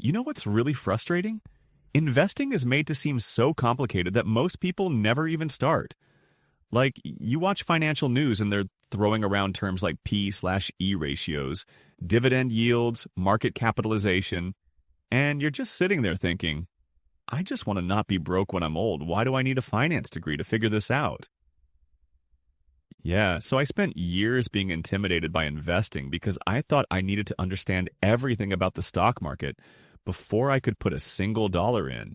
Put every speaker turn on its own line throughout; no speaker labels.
You know what's really frustrating? Investing is made to seem so complicated that most people never even start. Like, you watch financial news and they're throwing around terms like P/E ratios, dividend yields, market capitalization, and you're just sitting there thinking, I just want to not be broke when I'm old. Why do I need a finance degree to figure this out? Yeah, so I spent years being intimidated by investing because I thought I needed to understand everything about the stock market before I could put a single dollar in.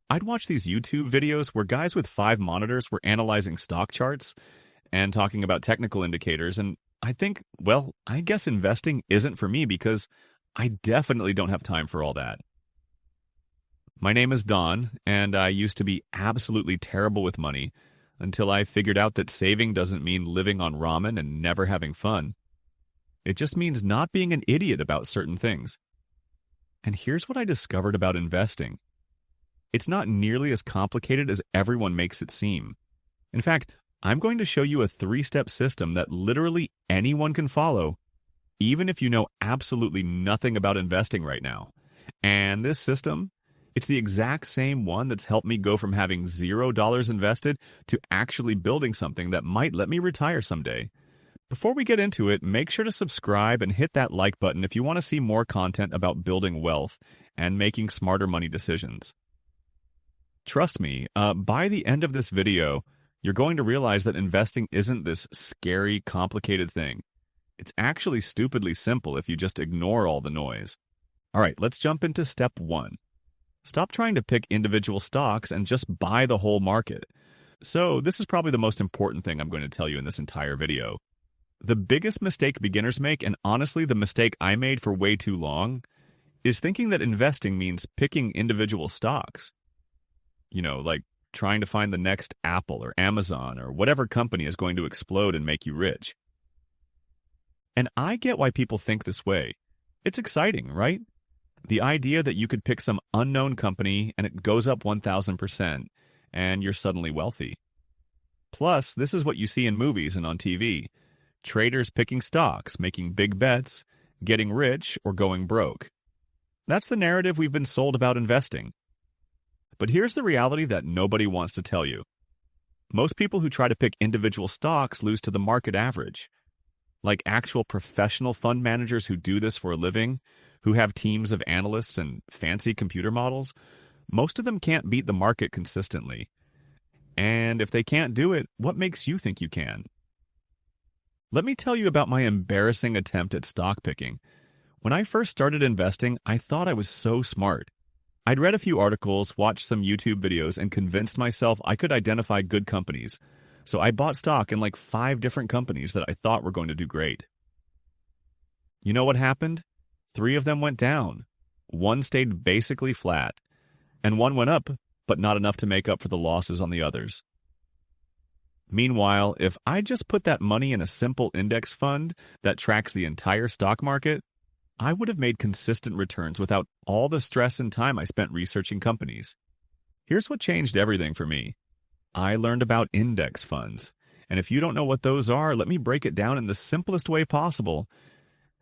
I'd watch these YouTube videos where guys with 5 monitors were analyzing stock charts and talking about technical indicators, and I think, well, I guess investing isn't for me because I definitely don't have time for all that. My name is Don, and I used to be absolutely terrible with money until I figured out that saving doesn't mean living on ramen and never having fun. It just means not being an idiot about certain things. And here's what I discovered about investing. It's not nearly as complicated as everyone makes it seem. In fact, I'm going to show you a 3-step system that literally anyone can follow, even if you know absolutely nothing about investing right now. And this system, it's the exact same one that's helped me go from having $0 invested to actually building something that might let me retire someday. Before we get into it, make sure to subscribe and hit that like button if you want to see more content about building wealth and making smarter money decisions. Trust me, by the end of this video, you're going to realize that investing isn't this scary, complicated thing. It's actually stupidly simple if you just ignore all the noise. All right, let's jump into step 1. Stop trying to pick individual stocks and just buy the whole market. So this is probably the most important thing I'm going to tell you in this entire video. The biggest mistake beginners make, and honestly the mistake I made for way too long, is thinking that investing means picking individual stocks. You know, like trying to find the next Apple or Amazon or whatever company is going to explode and make you rich. And I get why people think this way. It's exciting, right? The idea that you could pick some unknown company and it goes up 1,000% and you're suddenly wealthy. Plus, this is what you see in movies and on TV. Traders picking stocks, making big bets, getting rich, or going broke. That's the narrative we've been sold about investing. But here's the reality that nobody wants to tell you. Most people who try to pick individual stocks lose to the market average. Like actual professional fund managers who do this for a living, who have teams of analysts and fancy computer models, most of them can't beat the market consistently. And if they can't do it, what makes you think you can? Let me tell you about my embarrassing attempt at stock picking. When I first started investing, I thought I was so smart. I'd read a few articles, watched some YouTube videos, and convinced myself I could identify good companies. So I bought stock in like 5 different companies that I thought were going to do great. You know what happened? 3 of them went down. 1 stayed basically flat. And 1 went up, but not enough to make up for the losses on the others. Meanwhile, if I just put that money in a simple index fund that tracks the entire stock market, I would have made consistent returns without all the stress and time I spent researching companies. Here's what changed everything for me. I learned about index funds. And if you don't know what those are, let me break it down in the simplest way possible.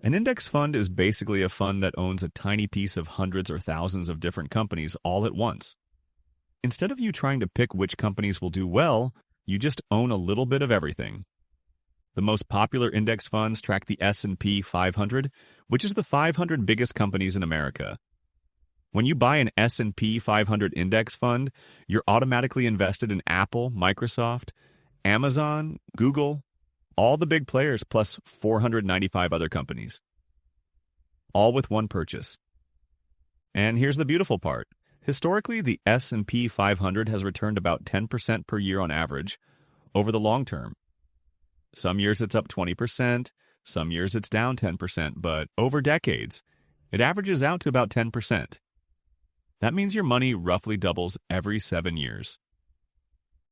An index fund is basically a fund that owns a tiny piece of hundreds or thousands of different companies all at once. Instead of you trying to pick which companies will do well, you just own a little bit of everything. The most popular index funds track the S&P 500, which is the 500 biggest companies in America. When you buy an S&P 500 index fund, you're automatically invested in Apple, Microsoft, Amazon, Google, all the big players plus 495 other companies. All with one purchase. And here's the beautiful part. Historically, the S&P 500 has returned about 10% per year on average over the long term. Some years it's up 20%, some years it's down 10%, but over decades, it averages out to about 10%. That means your money roughly doubles every 7 years.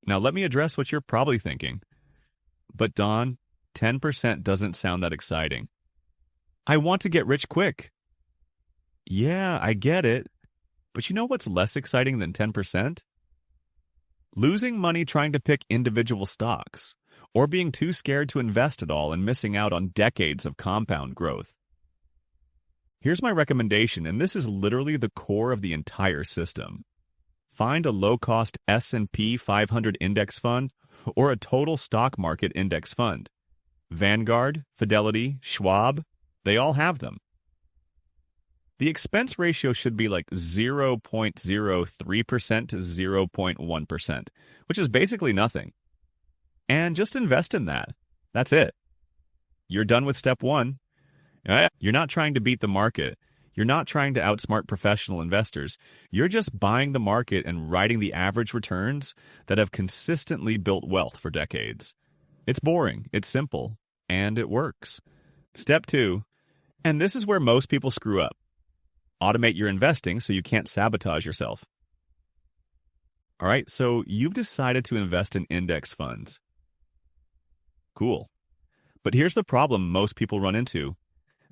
Now let me address what you're probably thinking. But Don, 10% doesn't sound that exciting. I want to get rich quick. Yeah, I get it. But you know what's less exciting than 10%? Losing money trying to pick individual stocks, or being too scared to invest at all and missing out on decades of compound growth. Here's my recommendation, and this is literally the core of the entire system. Find a low-cost S&P 500 index fund or a total stock market index fund. Vanguard, Fidelity, Schwab, they all have them. The expense ratio should be like 0.03% to 0.1%, which is basically nothing. And just invest in that. That's it. You're done with step one. You're not trying to beat the market. You're not trying to outsmart professional investors. You're just buying the market and riding the average returns that have consistently built wealth for decades. It's boring, it's simple, and it works. Step two, and this is where most people screw up. Automate your investing so you can't sabotage yourself. All right, so you've decided to invest in index funds. Cool. But here's the problem most people run into.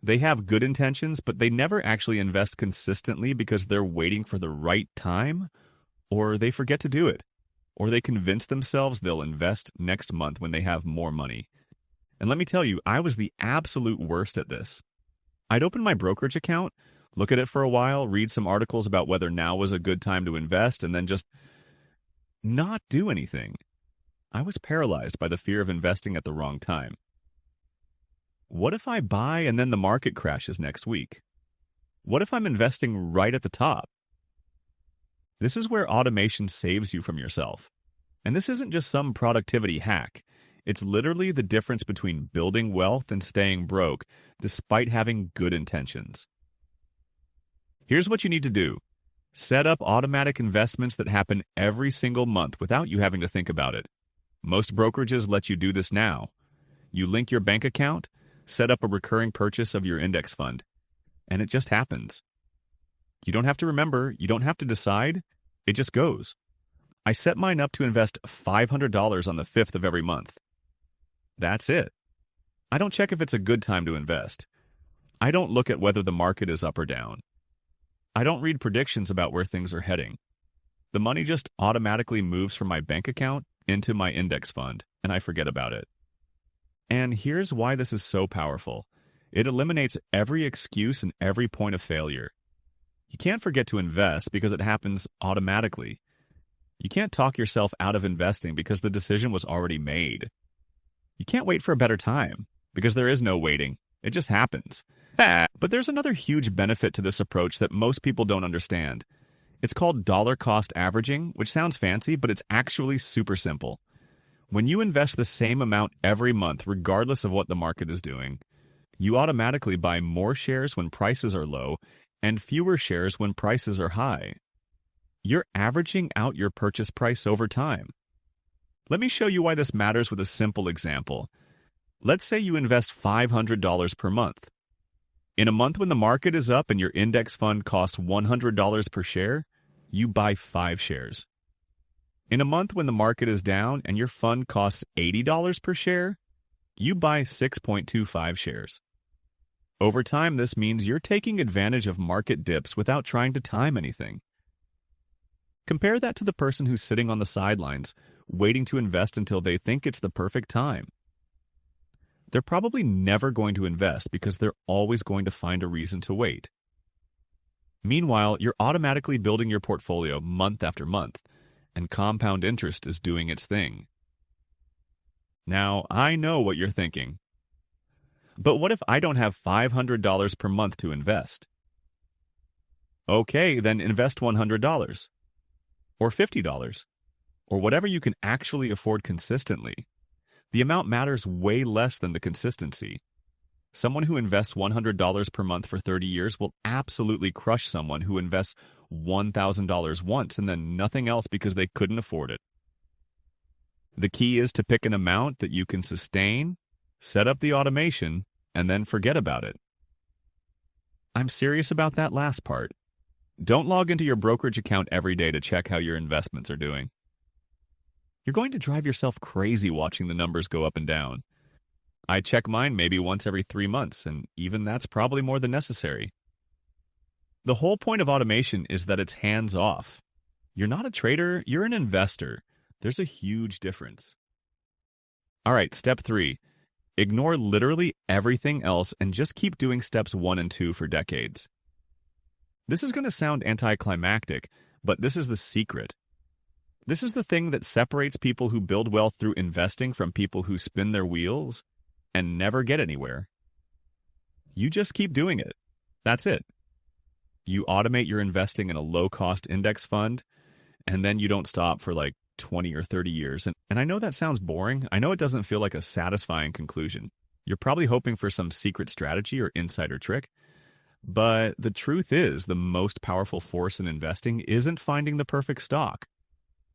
They have good intentions, but they never actually invest consistently because they're waiting for the right time, or they forget to do it, or they convince themselves they'll invest next month when they have more money. And let me tell you, I was the absolute worst at this. I'd open my brokerage account, look at it for a while, read some articles about whether now was a good time to invest, and then just not do anything. I was paralyzed by the fear of investing at the wrong time. What if I buy and then the market crashes next week? What if I'm investing right at the top? This is where automation saves you from yourself. And this isn't just some productivity hack. It's literally the difference between building wealth and staying broke, despite having good intentions. Here's what you need to do. Set up automatic investments that happen every single month without you having to think about it. Most brokerages let you do this now. You link your bank account, set up a recurring purchase of your index fund, and it just happens. You don't have to remember, you don't have to decide, it just goes. I set mine up to invest $500 on the 5th of every month. That's it. I don't check if it's a good time to invest. I don't look at whether the market is up or down. I don't read predictions about where things are heading. The money just automatically moves from my bank account into my index fund, and I forget about it. And here's why this is so powerful. It eliminates every excuse and every point of failure. You can't forget to invest because it happens automatically. You can't talk yourself out of investing because the decision was already made. You can't wait for a better time because there is no waiting. It just happens. But there's another huge benefit to this approach that most people don't understand. It's called dollar cost averaging, which sounds fancy, but it's actually super simple. When you invest the same amount every month, regardless of what the market is doing, you automatically buy more shares when prices are low and fewer shares when prices are high. You're averaging out your purchase price over time. Let me show you why this matters with a simple example. Let's say you invest $500 per month. In a month when the market is up and your index fund costs $100 per share, you buy 5 shares. In a month when the market is down and your fund costs $80 per share, you buy 6.25 shares. Over time, this means you're taking advantage of market dips without trying to time anything. Compare that to the person who's sitting on the sidelines, waiting to invest until they think it's the perfect time. They're probably never going to invest because they're always going to find a reason to wait. Meanwhile, you're automatically building your portfolio month after month, and compound interest is doing its thing. Now, I know what you're thinking. But what if I don't have $500 per month to invest? Okay, then invest $100, or $50, or whatever you can actually afford consistently. The amount matters way less than the consistency. Someone who invests $100 per month for 30 years will absolutely crush someone who invests $1,000 once and then nothing else because they couldn't afford it. The key is to pick an amount that you can sustain, set up the automation, and then forget about it. I'm serious about that last part. Don't log into your brokerage account every day to check how your investments are doing. You're going to drive yourself crazy watching the numbers go up and down. I check mine maybe once every 3 months, and even that's probably more than necessary. The whole point of automation is that it's hands-off. You're not a trader, you're an investor. There's a huge difference. All right, step 3. Ignore literally everything else and just keep doing steps 1 and 2 for decades. This is going to sound anticlimactic, but this is the secret. This is the thing that separates people who build wealth through investing from people who spin their wheels and never get anywhere. You just keep doing it. That's it. You automate your investing in a low-cost index fund, and then you don't stop for like 20 or 30 years. And I know that sounds boring. I know it doesn't feel like a satisfying conclusion. You're probably hoping for some secret strategy or insider trick. But the truth is, the most powerful force in investing isn't finding the perfect stock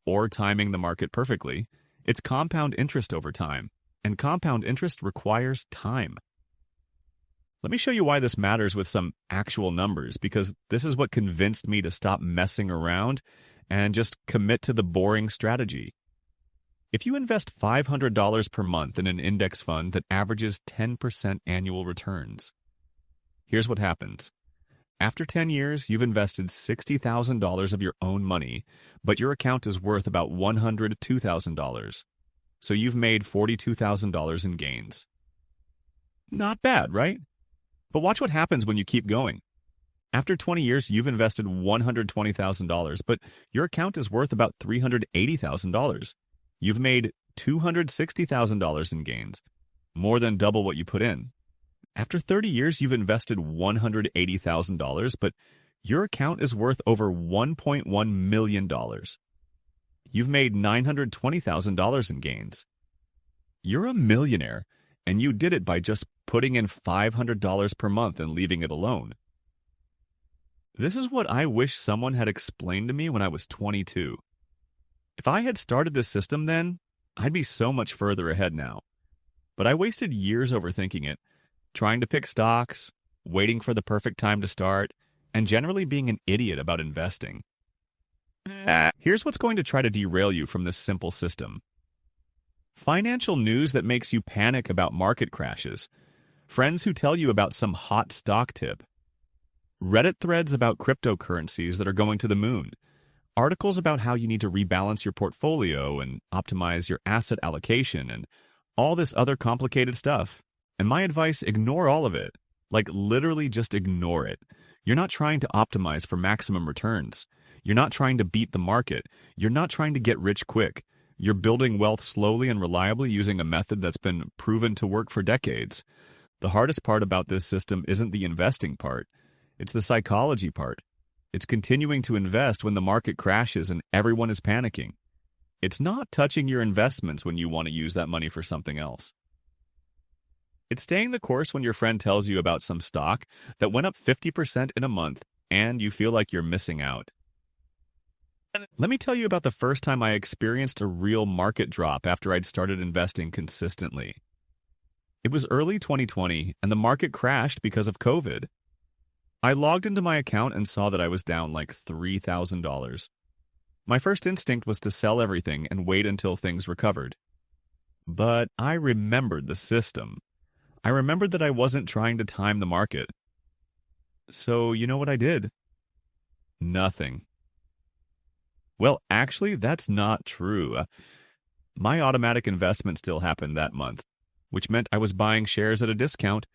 or timing the market perfectly. It's compound interest over time. And compound interest requires time. Let me show you why this matters with some actual numbers, because this is what convinced me to stop messing around and just commit to the boring strategy. If you invest $500 per month in an index fund that averages 10% annual returns, here's what happens. After 10 years, you've invested $60,000 of your own money, but your account is worth about $102,000. So you've made $42,000 in gains. Not bad, right? But watch what happens when you keep going. After 20 years, you've invested $120,000, but your account is worth about $380,000. You've made $260,000 in gains, more than double what you put in. After 30 years, you've invested $180,000, but your account is worth over $1.1 million. You've made $920,000 in gains. You're a millionaire, and you did it by just putting in $500 per month and leaving it alone. This is what I wish someone had explained to me when I was 22. If I had started this system then, I'd be so much further ahead now. But I wasted years overthinking it, trying to pick stocks, waiting for the perfect time to start, and generally being an idiot about investing. Here's what's going to try to derail you from this simple system. Financial news that makes you panic about market crashes, friends who tell you about some hot stock tip, Reddit threads about cryptocurrencies that are going to the moon, articles about how you need to rebalance your portfolio and optimize your asset allocation, and all this other complicated stuff. And my advice, ignore all of it. Like, literally just ignore it. You're not trying to optimize for maximum returns. You're not trying to beat the market. You're not trying to get rich quick. You're building wealth slowly and reliably using a method that's been proven to work for decades. The hardest part about this system isn't the investing part. It's the psychology part. It's continuing to invest when the market crashes and everyone is panicking. It's not touching your investments when you want to use that money for something else. It's staying the course when your friend tells you about some stock that went up 50% in a month and you feel like you're missing out. Let me tell you about the first time I experienced a real market drop after I'd started investing consistently. It was early 2020 and the market crashed because of COVID. I logged into my account and saw that I was down like $3,000. My first instinct was to sell everything and wait until things recovered. But I remembered the system. I remembered that I wasn't trying to time the market. So you know what I did? Nothing. Well, actually, that's not true. My automatic investment still happened that month, which meant I was buying shares at a discount,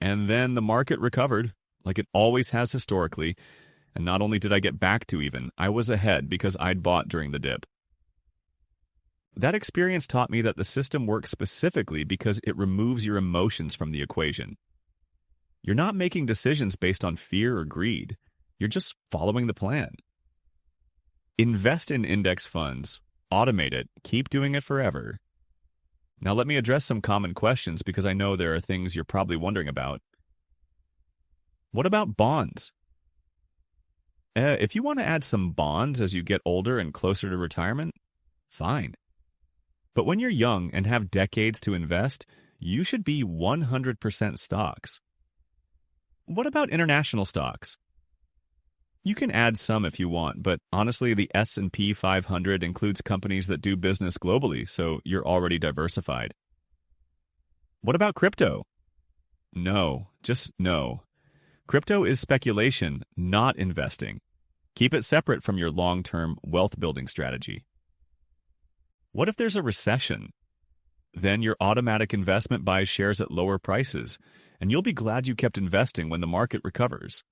and then the market recovered, like it always has historically, and not only did I get back to even, I was ahead because I'd bought during the dip. That experience taught me that the system works specifically because it removes your emotions from the equation. You're not making decisions based on fear or greed. You're just following the plan. Invest in index funds, automate it, keep doing it forever. Now let me address some common questions because I know there are things you're probably wondering about. What about bonds? If you want to add some bonds as you get older and closer to retirement, fine. But when you're young and have decades to invest, you should be 100% stocks. What about international stocks? You can add some if you want, but honestly, the S&P 500 includes companies that do business globally, so you're already diversified. What about crypto? No, just no. Crypto is speculation, not investing. Keep it separate from your long-term wealth-building strategy. What if there's a recession? Then your automatic investment buys shares at lower prices, and you'll be glad you kept investing when the market recovers.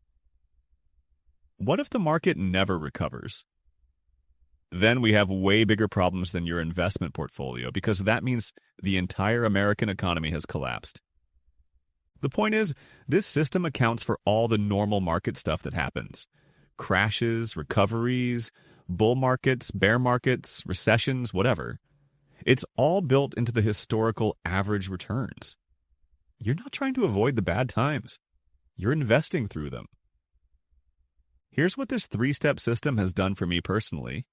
What if the market never recovers? Then we have way bigger problems than your investment portfolio, because that means the entire American economy has collapsed. The point is, this system accounts for all the normal market stuff that happens. Crashes, recoveries, bull markets, bear markets, recessions, whatever. It's all built into the historical average returns. You're not trying to avoid the bad times. You're investing through them. Here's what this 3-step system has done for me personally.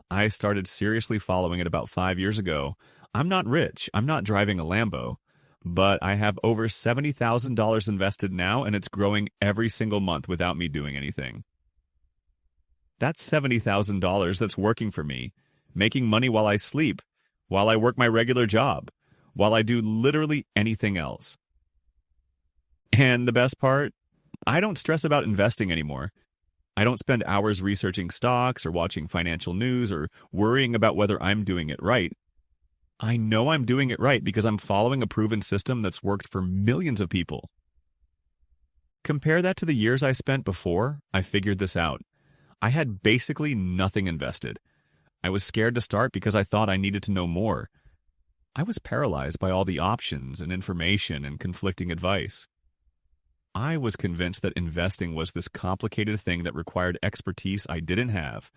I started seriously following it about 5 years ago. I'm not rich. I'm not driving a Lambo. But I have over $70,000 invested now, and it's growing every single month without me doing anything. That's $70,000 that's working for me, making money while I sleep, while I work my regular job, while I do literally anything else. And the best part? I don't stress about investing anymore. I don't spend hours researching stocks or watching financial news or worrying about whether I'm doing it right. I know I'm doing it right because I'm following a proven system that's worked for millions of people. Compare that to the years I spent before I figured this out. I had basically nothing invested. I was scared to start because I thought I needed to know more. I was paralyzed by all the options and information and conflicting advice. I was convinced that investing was this complicated thing that required expertise I didn't have.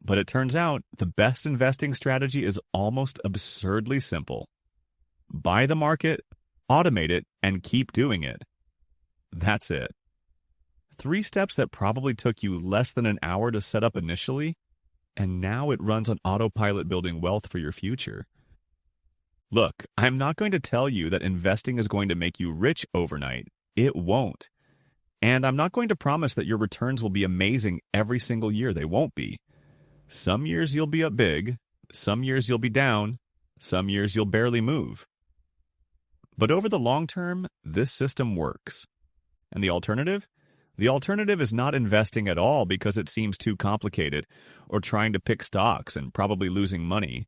But it turns out the best investing strategy is almost absurdly simple. Buy the market, automate it, and keep doing it. That's it. 3 steps that probably took you less than an hour to set up initially, and now it runs on autopilot building wealth for your future. Look, I'm not going to tell you that investing is going to make you rich overnight. It won't. And I'm not going to promise that your returns will be amazing every single year. They won't be. Some years you'll be up big, some years you'll be down, some years you'll barely move. But over the long term, this system works. And the alternative? The alternative is not investing at all because it seems too complicated, or trying to pick stocks and probably losing money,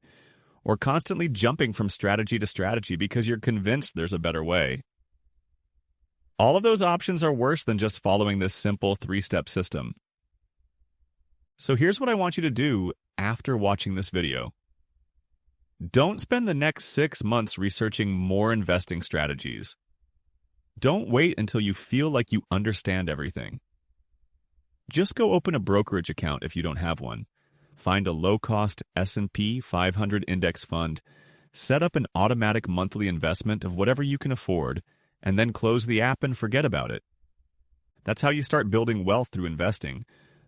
or constantly jumping from strategy to strategy because you're convinced there's a better way. All of those options are worse than just following this simple 3-step system. So here's what I want you to do after watching this video. Don't spend the next 6 months researching more investing strategies. Don't wait until you feel like you understand everything. Just go open a brokerage account if you don't have one. Find a low-cost S&P 500 index fund, set up an automatic monthly investment of whatever you can afford, and then close the app and forget about it. That's how you start building wealth through investing.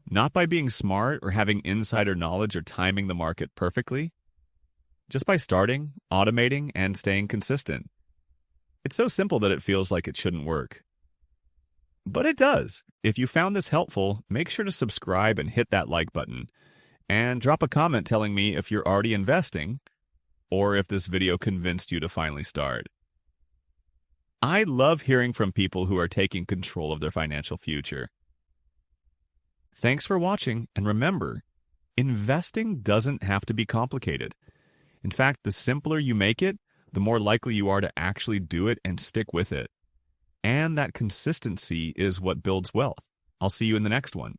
Not by being smart or having insider knowledge or timing the market perfectly. Just by starting, automating, and staying consistent. It's so simple that it feels like it shouldn't work. But it does. If you found this helpful, make sure to subscribe and hit that like button. And drop a comment telling me if you're already investing, or if this video convinced you to finally start. I love hearing from people who are taking control of their financial future. Thanks for watching, and remember, investing doesn't have to be complicated. In fact, the simpler you make it, the more likely you are to actually do it and stick with it. And that consistency is what builds wealth. I'll see you in the next one.